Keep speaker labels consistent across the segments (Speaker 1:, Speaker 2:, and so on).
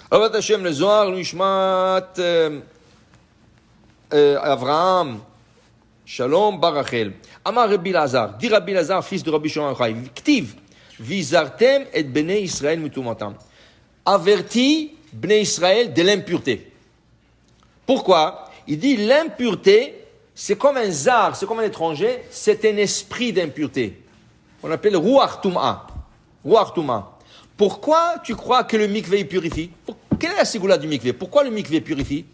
Speaker 1: Avat Hashem le Zohar, Nishmat Avraham, Shalom Barachel. Amar Rabbi Lazar, dit Rabbi Lazar, fils de Rabbi Shimon Yochai, Ktiv, Vizartem et Bnei Israël mutumatam. Avertis Bnei Israël de l'impureté. Pourquoi? Il dit l'impureté, c'est comme un zar, c'est comme un étranger, c'est un esprit d'impureté. On appelle Ruach Tum'a. Ruach Tum'a. Pourquoi tu crois que le mikvé purifie? Quelle est la sigoula du mikvé? Pourquoi le mikvé purifie?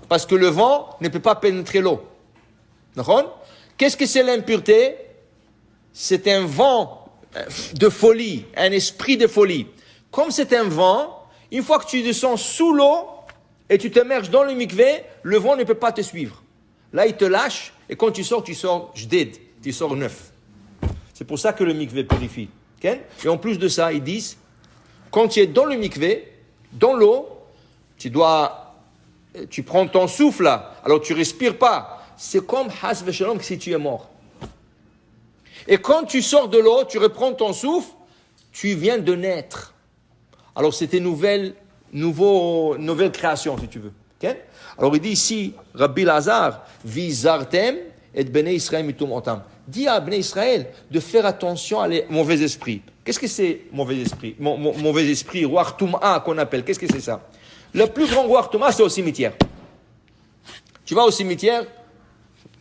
Speaker 1: Parce que le vent ne peut pas pénétrer l'eau. D'accord? Qu'est-ce que c'est l'impureté? C'est un vent de folie, un esprit de folie. Comme c'est un vent, une fois que tu descends sous l'eau et tu t'immerges dans le mikvé, le vent ne peut pas te suivre. Là, il te lâche et quand tu sors jded, tu sors neuf. C'est pour ça que le mikvé purifie. Okay? Et en plus de ça, ils disent, quand tu es dans le mikvé, dans l'eau, tu prends ton souffle là, alors tu respires pas. C'est comme has v'shalom si tu es mort. Et quand tu sors de l'eau, tu reprends ton souffle, tu viens de naître. Alors c'était nouvelle création si tu veux. Okay? Alors il dit ici, Rabbi Lazar, Vizartem et Bnei Israël mitum otam. Dis à Bnei Israël de faire attention à les mauvais esprits. Qu'est-ce que c'est mauvais esprit? Mauvais esprit, Ruach Tum'a qu'on appelle. Qu'est-ce que c'est ça? Le plus grand Ruach Tum'a, c'est au cimetière. Tu vas au cimetière,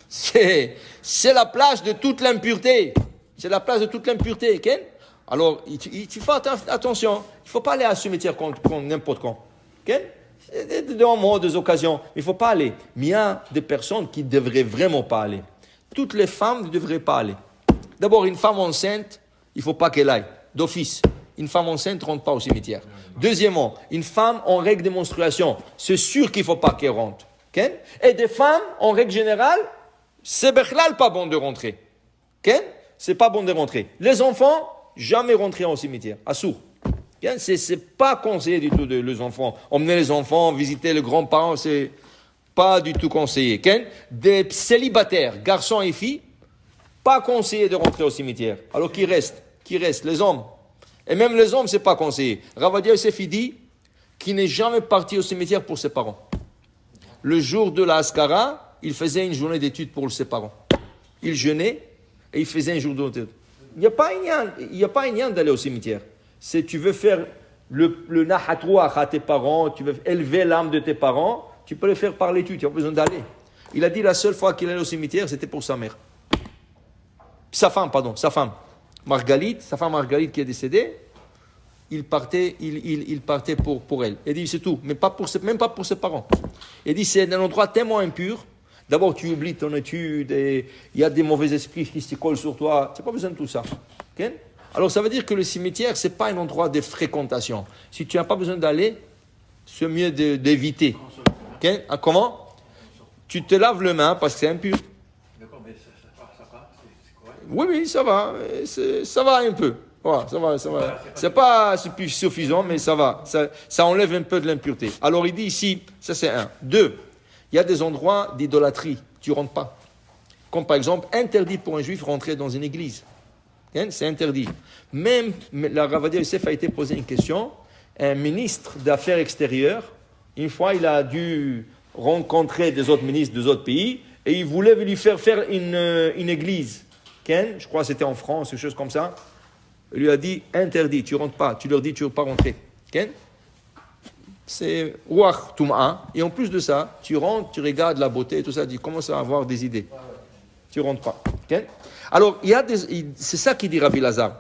Speaker 1: c'est la place de toute l'impureté. C'est la place de toute l'impureté. Okay? Alors, tu fais attention. Il ne faut pas aller à un cimetière n'importe quand. Okay? Des moments, des occasions. Il ne faut pas aller. Mais il y a des personnes qui ne devraient vraiment pas aller. Toutes les femmes ne devraient pas aller. D'abord, une femme enceinte, il ne faut pas qu'elle aille. D'office. Une femme enceinte ne rentre pas au cimetière. Deuxièmement, une femme en règle de menstruation, c'est sûr qu'il ne faut pas qu'elle rentre. Okay? Et des femmes, en règle générale, c'est pas bon de rentrer. Okay? C'est pas bon de rentrer. Les enfants, jamais rentrer au cimetière. Assour. Okay? C'est pas conseillé du tout les enfants. Emmener les enfants, visiter les grands-parents, c'est pas du tout conseillé. Okay? Des célibataires, garçons et filles, pas conseillé de rentrer au cimetière. Alors qui reste? Les hommes. Et même les hommes, c'est pas conseillé. Ravadia Yosef, il dit qu'il n'est jamais parti au cimetière pour ses parents. Le jour de la Haskara, il faisait une journée d'études pour ses parents. Il jeûnait et il faisait un jour d'études. Il n'y a pas un lien d'aller au cimetière. Si tu veux faire le nahatrouach à tes parents, tu veux élever l'âme de tes parents, tu peux le faire par l'étude, tu n'as pas besoin d'aller. Il a dit la seule fois qu'il allait au cimetière, c'était pour sa mère. Sa femme. Marguerite, sa femme Marguerite qui est décédée, il partait pour elle. Il dit c'est tout, mais même pas pour ses parents. Il dit c'est un endroit tellement impur. D'abord tu oublies ton étude et il y a des mauvais esprits qui se collent sur toi. Tu n'as pas besoin de tout ça. Okay? Alors ça veut dire que le cimetière c'est pas un endroit de fréquentation. Si tu n'as pas besoin d'aller, c'est mieux d'éviter. Okay? Comment? Tu te laves les mains parce que c'est impur.
Speaker 2: D'accord, mais ça va, c'est correct.
Speaker 1: Oui, ça va. Ça va un peu. Voilà, ça va. C'est pas suffisant, mais ça va. Ça enlève un peu de l'impureté. Alors il dit ici, ça c'est un. 2, il y a des endroits d'idolâtrie. Tu ne rentres pas. Comme par exemple, interdit pour un juif rentrer dans une église. C'est interdit. Même la Ravadia Yosef a été posé une question. Un ministre d'affaires extérieures, une fois, il a dû rencontrer des autres ministres des autres pays et il voulait lui faire une église. Je crois que c'était en France, quelque chose comme ça. Il lui a dit, interdit, tu ne rentres pas. Tu leur dis, tu ne veux pas rentrer. C'est Ruach Tum'a. Et en plus de ça, tu rentres, tu regardes la beauté, tout ça, tu commences à avoir des idées. Tu ne rentres pas. Alors, c'est ça qu'il dit Rabbi Lazar.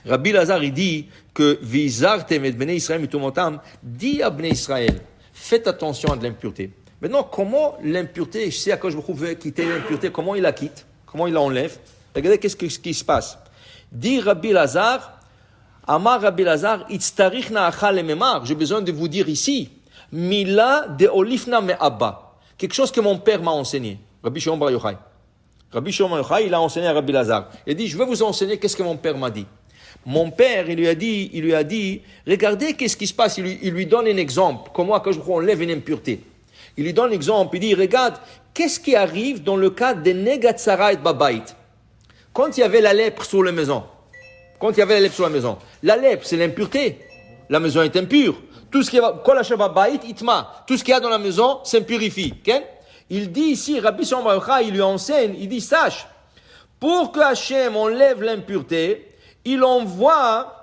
Speaker 1: Rabbi Lazar, il dit que Vizartem et Bnei Israël mitumotam, dit à Bnei Israël, faites attention à de l'impureté. Maintenant, comment l'impureté, je sais à quoi je veux quitter l'impureté, comment il la quitte, comment il la enlève. Regardez ce qui se passe. Dit Rabbi Lazar, Amar Rabbi Lazar, itztarichna achal memar. J'ai besoin de vous dire ici, Mila de olifna me abba. Quelque chose que mon père m'a enseigné. Rabbi Shimon Bar Yochai. Rabbi Shimon Bar Yochai, il a enseigné à Rabbi Lazar. Il dit, je vais vous enseigner qu'est-ce que mon père m'a dit. Mon père, il lui a dit, regardez qu'est-ce qui se passe. Il lui donne un exemple. Comment quand je enlève une impureté. Il lui donne l'exemple. Il dit, regarde, qu'est-ce qui arrive dans le cas des Negatsara et Babait. Quand il y avait la lèpre sur la maison. La lèpre, c'est l'impureté. la maison est impure. Tout ce qui va, kol asher babayit itma, tout ce qu'il y a dans la maison s'impurifie. Okay? Il dit ici, Rabbi Shimon bar Yochai, il lui enseigne, il dit, sache, pour que Hachem enlève l'impureté, il envoie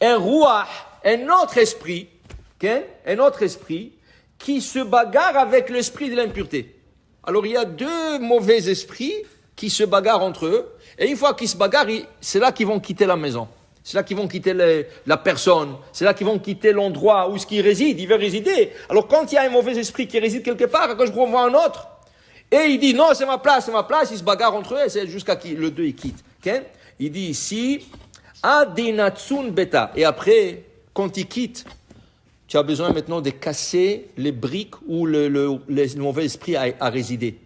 Speaker 1: un ruach, un autre esprit, okay? Un autre esprit, qui se bagarre avec l'esprit de l'impureté. Alors il y a deux mauvais esprits qui se bagarrent entre eux, et une fois qu'ils se bagarrent, c'est là qu'ils vont quitter la maison. C'est là qu'ils vont quitter la personne. C'est là qu'ils vont quitter l'endroit où il réside. Il veut résider. Alors quand il y a un mauvais esprit qui réside quelque part, quand je vois un autre, et il dit non, c'est ma place, ils se bagarrent entre eux, et c'est jusqu'à qui le deux ils quittent. Okay? Il dit ici, Adinatsun beta. Et après, quand il quitte, tu as besoin maintenant de casser les briques où le mauvais esprit a résidé.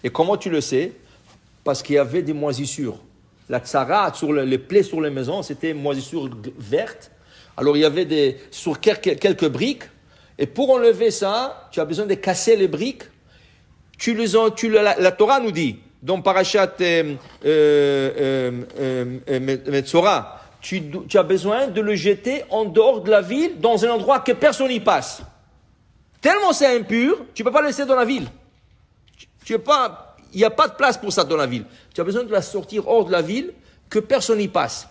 Speaker 1: Et comment tu le sais? Parce qu'il y avait des moisissures. La tsara, sur les plaies sur les maisons, c'était moisissure verte. Alors il y avait sur quelques briques. Et pour enlever ça, tu as besoin de casser les briques. La Torah nous dit, dans Parashat Metzora, tu as besoin de le jeter en dehors de la ville, dans un endroit que personne n'y passe. Tellement c'est impur, tu ne peux pas le laisser dans la ville. Il n'y a pas de place pour ça dans la ville. Tu as besoin de la sortir hors de la ville, que personne n'y passe.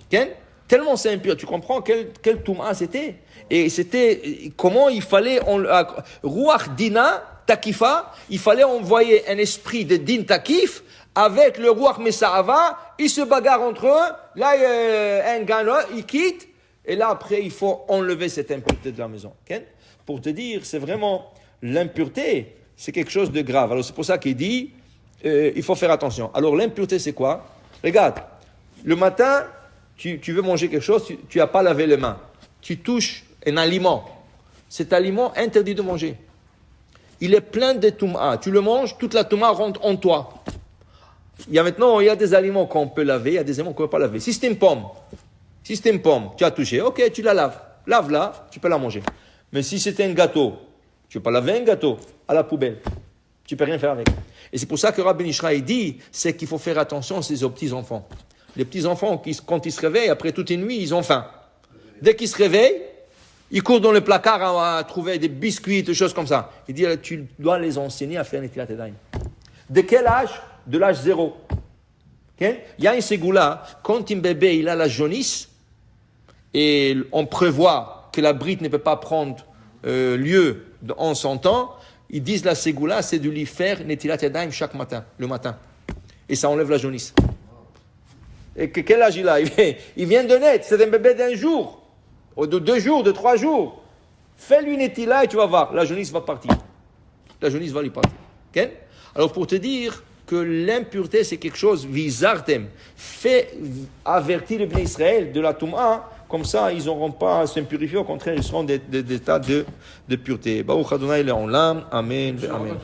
Speaker 1: Okay? Tellement c'est impur. Tu comprends quel touma c'était? Et c'était comment il fallait, Ruach Dina Takifa, il fallait envoyer un esprit de Din Takif avec le Ruach Mesa'ava, ils se bagarrent entre eux, là il y a un gars, il quitte, et là après il faut enlever cette impureté de la maison. Okay? Pour te dire, c'est vraiment l'impureté, c'est quelque chose de grave. Alors c'est pour ça qu'il dit, il faut faire attention. Alors l'impureté c'est quoi? Regarde, le matin, tu veux manger quelque chose, tu n'as pas lavé les mains. Tu touches un aliment. Cet aliment interdit de manger. Il est plein de touma. Tu le manges, toute la touma rentre en toi. Il y a des aliments qu'on peut laver, il y a des aliments qu'on ne peut pas laver. Si c'est une pomme, tu as touché, ok, tu la laves. Lave-la, tu peux la manger. Mais si c'est un gâteau, tu ne peux pas laver un gâteau à la poubelle. Tu ne peux rien faire avec. Et c'est pour ça que Rabbi Nishra dit, c'est qu'il faut faire attention aux petits-enfants. Les petits-enfants, quand ils se réveillent, après toute une nuit, ils ont faim. Dès qu'ils se réveillent, ils courent dans le placard à trouver des biscuits, des choses comme ça. Il dit, tu dois les enseigner à faire Netilat Yadayim. De quel âge? De l'âge 0. Okay? Il y a une ségoula, quand un bébé il a la jaunisse, et on prévoit que la brite ne peut pas prendre lieu en son temps, ils disent la ségoula, c'est de lui faire Netilat Yadayim chaque matin, le matin. Et ça enlève la jaunisse. Et quel âge il a? Il vient de naître, c'est un bébé d'1 jour, ou de 2 jours, de 3 jours. Fais-lui Netila et tu vas voir, la jaunisse va partir. La jaunisse va lui partir. Okay? Alors pour te dire que l'impureté c'est quelque chose, visartem, fais avertir les Bnei Israël de la Touma, comme ça ils n'auront pas à s'impurifier, au contraire ils seront des tas de pureté. Baruch Adonai Le'olam, Amen, Amen.